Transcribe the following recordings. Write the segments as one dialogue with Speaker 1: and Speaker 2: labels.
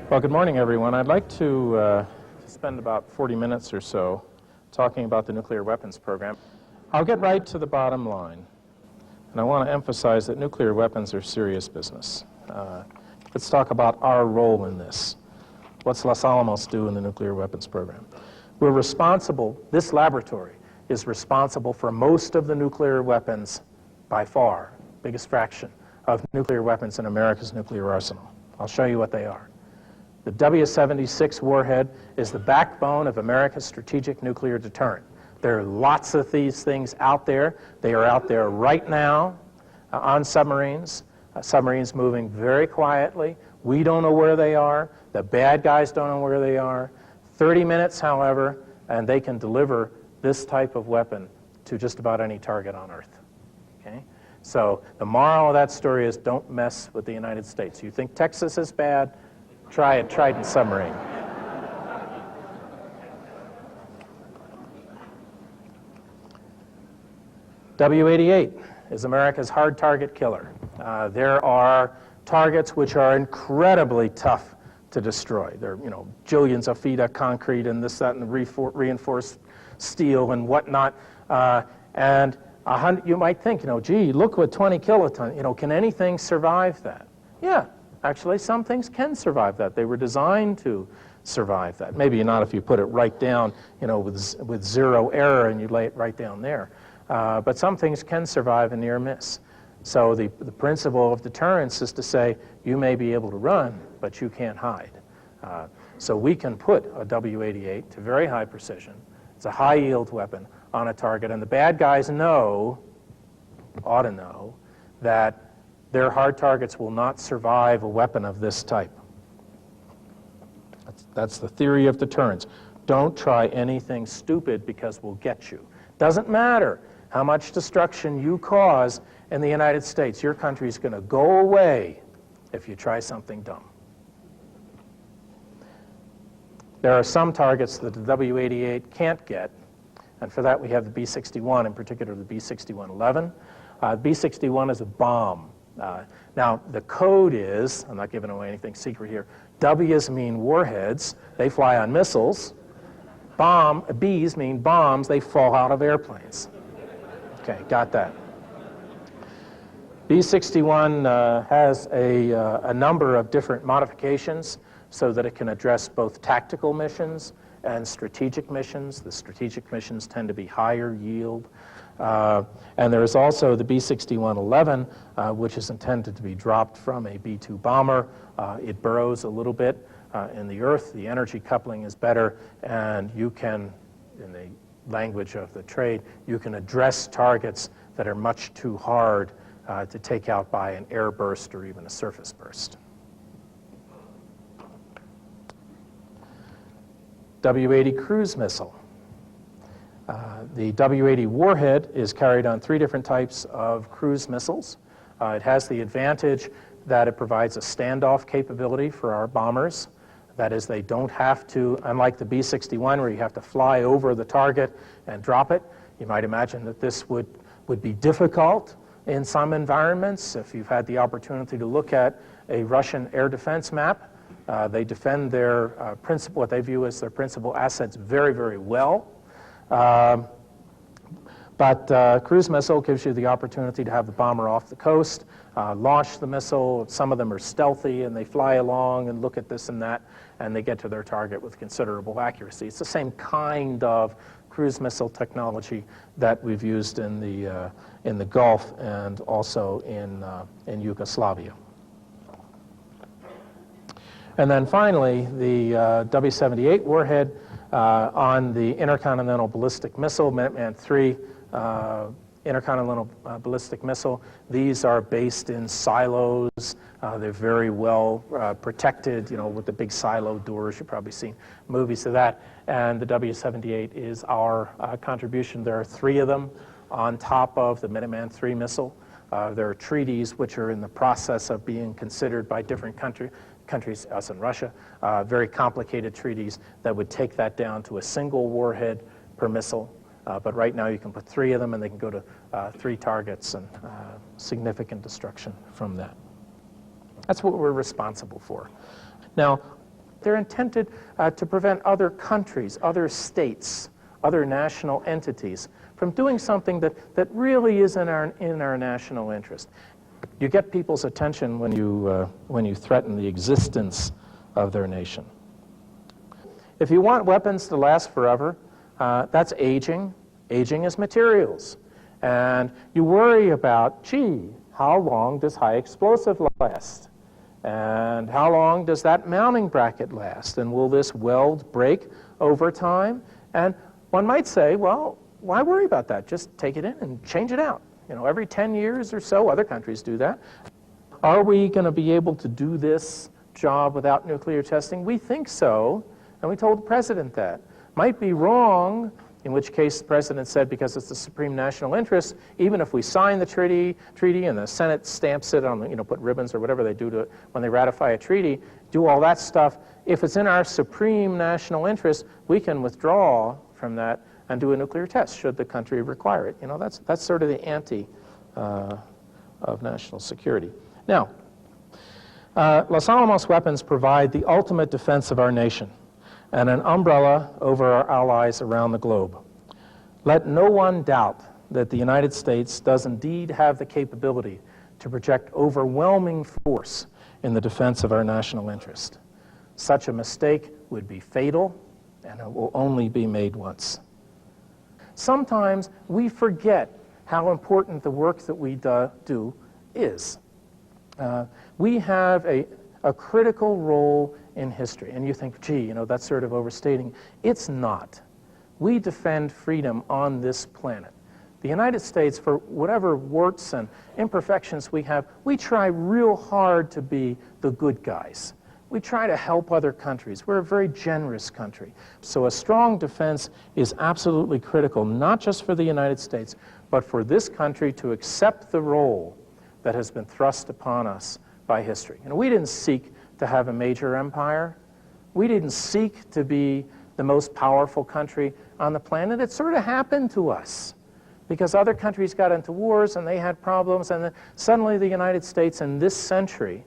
Speaker 1: Well, good morning, everyone. I'd like to spend about 40 minutes or so talking about the nuclear weapons program. I'll get right to the bottom line, and I want to emphasize that nuclear weapons are serious business. Let's talk about our role in this. What's Los Alamos do in the nuclear weapons program? We're responsible, this laboratory is responsible for most of the nuclear weapons by far, biggest fraction of nuclear weapons in America's nuclear arsenal. I'll show you what they are. The W-76 warhead is the backbone of America's strategic nuclear deterrent. There are lots of these things out there. They are out there right now on submarines. Submarines moving very quietly. We don't know where they are. The bad guys don't know where they are. 30 minutes, however, and they can deliver this type of weapon to just about any target on Earth. Okay? So the moral of that story is don't mess with the United States. You think Texas is bad? Try a Trident submarine. W-88 is America's hard target killer. There are targets which are incredibly tough to destroy. They're, jillions of feet of concrete and this, that, and reinforced steel and whatnot. And you might think, gee, look what 20 kilotons, can anything survive that? Yeah. Actually, some things can survive that. They were designed to survive that. Maybe not if you put it right down, with zero error and you lay it right down there. But some things can survive a near miss. So the principle of deterrence is to say, you may be able to run, but you can't hide. So we can put a W-88 to very high precision. It's a high-yield weapon on a target, and the bad guys ought to know, that their hard targets will not survive a weapon of this type. That's the theory of deterrence. Don't try anything stupid because we'll get you. Doesn't matter how much destruction you cause in the United States. Your country is going to go away if you try something dumb. There are some targets that the W-88 can't get, and for that we have the B-61, in particular the B-6111. B-61 is a bomb. Now, the code is, I'm not giving away anything secret here, W's mean warheads, they fly on missiles. B's mean bombs, they fall out of airplanes. Okay, got that. B-61 has a number of different modifications so that it can address both tactical missions and strategic missions. The strategic missions tend to be higher yield. And there is also the B-6111, which is intended to be dropped from a B-2 bomber. It burrows a little bit in the earth. The energy coupling is better, and you can, in the language of the trade, you can address targets that are much too hard to take out by an air burst or even a surface burst. W-80 cruise missile. The W-80 warhead is carried on 3 different types of cruise missiles. It has the advantage that it provides a standoff capability for our bombers. That is, they don't have to, unlike the B-61 where you have to fly over the target and drop it. You might imagine that this would be difficult in some environments. If you've had the opportunity to look at a Russian air defense map, they defend their what they view as their principal assets very, very well. But cruise missile gives you the opportunity to have the bomber off the coast, launch the missile. Some of them are stealthy and they fly along and look at this and that, and they get to their target with considerable accuracy. It's the same kind of cruise missile technology that we've used in the Gulf and also in Yugoslavia. And then finally, the W-78 warhead on the intercontinental ballistic missile, Minuteman III intercontinental ballistic missile. These are based in silos. They're very well protected, with the big silo doors. You've probably seen movies of that. And the W-78 is our contribution. There are 3 of them on top of the Minuteman III missile. There are treaties which are in the process of being considered by different countries, us and Russia, very complicated treaties that would take that down to a single warhead per missile. But right now you can put 3 of them and they can go to 3 targets and significant destruction from that. That's what we're responsible for. Now, They're intended to prevent other countries, other states, other national entities from doing something that really is in our national interest. You get people's attention when you threaten the existence of their nation. If you want weapons to last forever, that's aging. Aging is materials. And you worry about, gee, how long does high explosive last? And how long does that mounting bracket last? And will this weld break over time? And one might say, well, why worry about that? Just take it in and change it out. You know, every 10 years or so, other countries do that. Are we going to be able to do this job without nuclear testing? We think so, and we told the president that. Might be wrong, in which case the president said because it's the supreme national interest, even if we sign the treaty and the Senate stamps it on, put ribbons or whatever they do to it when they ratify a treaty, do all that stuff, if it's in our supreme national interest, we can withdraw from that and do a nuclear test should the country require it. That's sort of the ante of national security. Now, Los Alamos weapons provide the ultimate defense of our nation and an umbrella over our allies around the globe. Let no one doubt that the United States does indeed have the capability to project overwhelming force in the defense of our national interest. Such a mistake would be fatal, and it will only be made once. Sometimes we forget how important the work that we do is. We have a critical role in history. And you think, gee, that's sort of overstating. It's not. We defend freedom on this planet. The United States, for whatever warts and imperfections we have, we try real hard to be the good guys. We try to help other countries. We're a very generous country. So a strong defense is absolutely critical, not just for the United States, but for this country to accept the role that has been thrust upon us by history. We didn't seek to have a major empire. We didn't seek to be the most powerful country on the planet. It sort of happened to us because other countries got into wars and they had problems, and then suddenly the United States in this century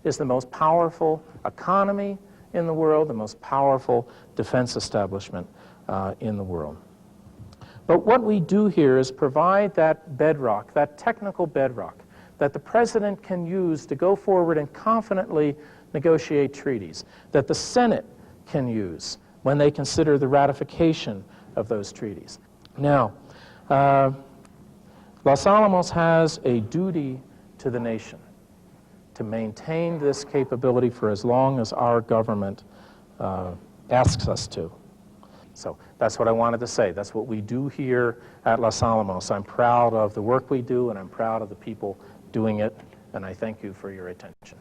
Speaker 1: is the most powerful economy in the world, the most powerful defense establishment in the world. But what we do here is provide that bedrock, that technical bedrock, that the president can use to go forward and confidently negotiate treaties, that the Senate can use when they consider the ratification of those treaties. Now, Los Alamos has a duty to the nation to maintain this capability for as long as our government asks us to. So that's what I wanted to say. That's what we do here at Los Alamos. I'm proud of the work we do, and I'm proud of the people doing it, and I thank you for your attention.